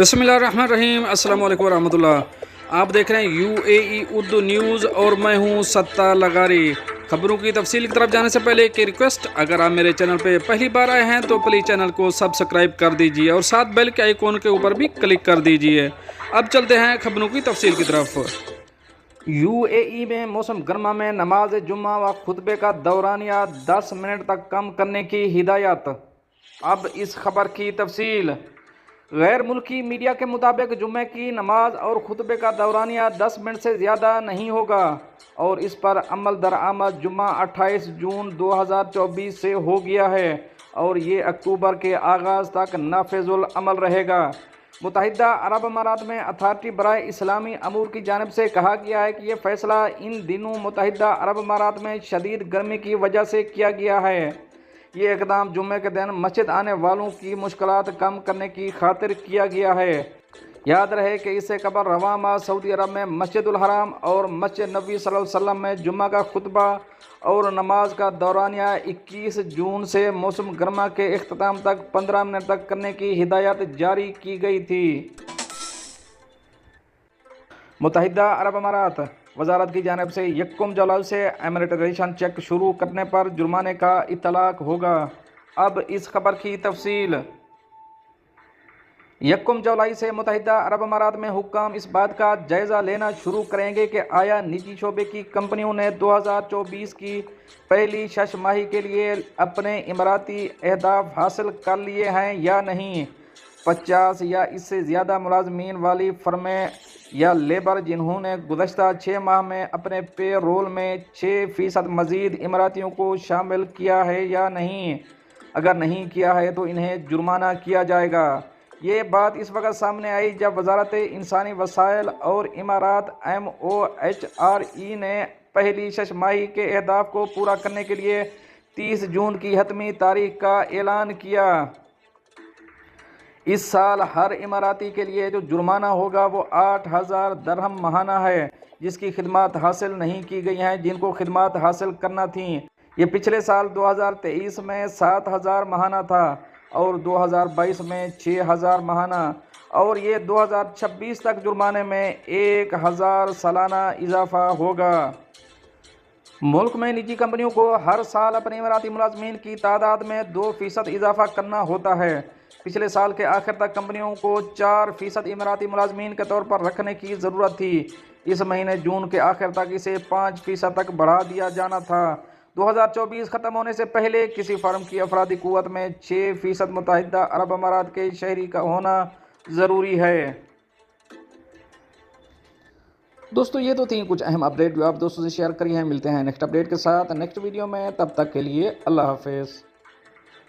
بسم اللہ الرحمن الرحیم۔ السلام علیکم ورحمۃ اللہ۔ آپ دیکھ رہے ہیں UAE اردو نیوز اور میں ہوں ستار لغاری۔ خبروں کی تفصیل کی طرف جانے سے پہلے ایک ریکویسٹ، اگر آپ میرے چینل پہ پہلی بار آئے ہیں تو پلیز چینل کو سبسکرائب کر دیجئے اور ساتھ بیل کے آئیکن کے اوپر بھی کلک کر دیجئے۔ اب چلتے ہیں خبروں کی تفصیل کی طرف۔ UAE میں موسم گرما میں نماز جمعہ و خطبے کا دورانیہ 10 منٹ تک کم کرنے کی ہدایت۔ اب اس خبر کی تفصیل۔ غیر ملکی میڈیا کے مطابق جمعہ کی نماز اور خطبے کا دورانیہ 10 منٹ سے زیادہ نہیں ہوگا اور اس پر عمل درآمد جمعہ 28 جون 2024 سے ہو گیا ہے اور یہ اکتوبر کے آغاز تک نافذ العمل رہے گا۔ متحدہ عرب امارات میں اتھارٹی برائے اسلامی امور کی جانب سے کہا گیا ہے کہ یہ فیصلہ ان دنوں متحدہ عرب امارات میں شدید گرمی کی وجہ سے کیا گیا ہے۔ یہ اقدام جمعے کے دن مسجد آنے والوں کی مشکلات کم کرنے کی خاطر کیا گیا ہے۔ یاد رہے کہ اس سے قبل رواں ماہ سعودی عرب میں مسجد الحرام اور مسجد نبوی صلی اللہ علیہ وسلم میں جمعہ کا خطبہ اور نماز کا دورانیہ 21 جون سے موسم گرما کے اختتام تک 15 منٹ تک کرنے کی ہدایت جاری کی گئی تھی۔ متحدہ عرب امارات وزارت کی جانب سے 1 جولائی سے ایمریٹائزیشن چیک شروع کرنے پر جرمانے کا اطلاق ہوگا۔ اب اس خبر کی تفصیل۔ 1 جولائی سے متحدہ عرب امارات میں حکام اس بات کا جائزہ لینا شروع کریں گے کہ آیا نجی شعبے کی کمپنیوں نے 2024 کی پہلی 6 ماہی کے لیے اپنے اماراتی اہداف حاصل کر لیے ہیں یا نہیں۔ 50 یا اس سے زیادہ ملازمین والی فرمیں یا لیبر جنہوں نے گزشتہ 6 ماہ میں اپنے پے رول میں 6% مزید اماراتیوں کو شامل کیا ہے یا نہیں۔ اگر نہیں کیا ہے تو انہیں جرمانہ کیا جائے گا۔ یہ بات اس وقت سامنے آئی جب وزارت انسانی وسائل اور امارات MOHRE نے پہلی 6 ماہی کے اہداف کو پورا کرنے کے لیے 30 جون کی حتمی تاریخ کا اعلان کیا۔ اس سال ہر اماراتی کے لیے جو جرمانہ ہوگا وہ 8,000 درہم ماہانہ ہے جس کی خدمات حاصل نہیں کی گئی ہیں جن کو خدمات حاصل کرنا تھیں۔ یہ پچھلے سال 2023 میں 7,000 ماہانہ تھا اور 2022 میں 6,000 ماہانہ اور یہ 2026 تک جرمانے میں 1,000 سالانہ اضافہ ہوگا۔ ملک میں نجی کمپنیوں کو ہر سال اپنے اماراتی ملازمین کی تعداد میں 2% اضافہ کرنا ہوتا ہے۔ پچھلے سال کے آخر تک کمپنیوں کو 4% اماراتی ملازمین کے طور پر رکھنے کی ضرورت تھی۔ اس مہینے جون کے آخر تک اسے 5% تک بڑھا دیا جانا تھا۔ 2024 ختم ہونے سے پہلے کسی فرم کی افرادی قوت میں 6% متحدہ عرب امارات کے شہری کا ہونا ضروری ہے۔ دوستو یہ تو تھیں کچھ اہم اپڈیٹ جو آپ دوستوں سے شیئر کری ہیں۔ ملتے ہیں نیکسٹ اپڈیٹ کے ساتھ نیکسٹ ویڈیو میں، تب تک کے لیے اللہ حافظ۔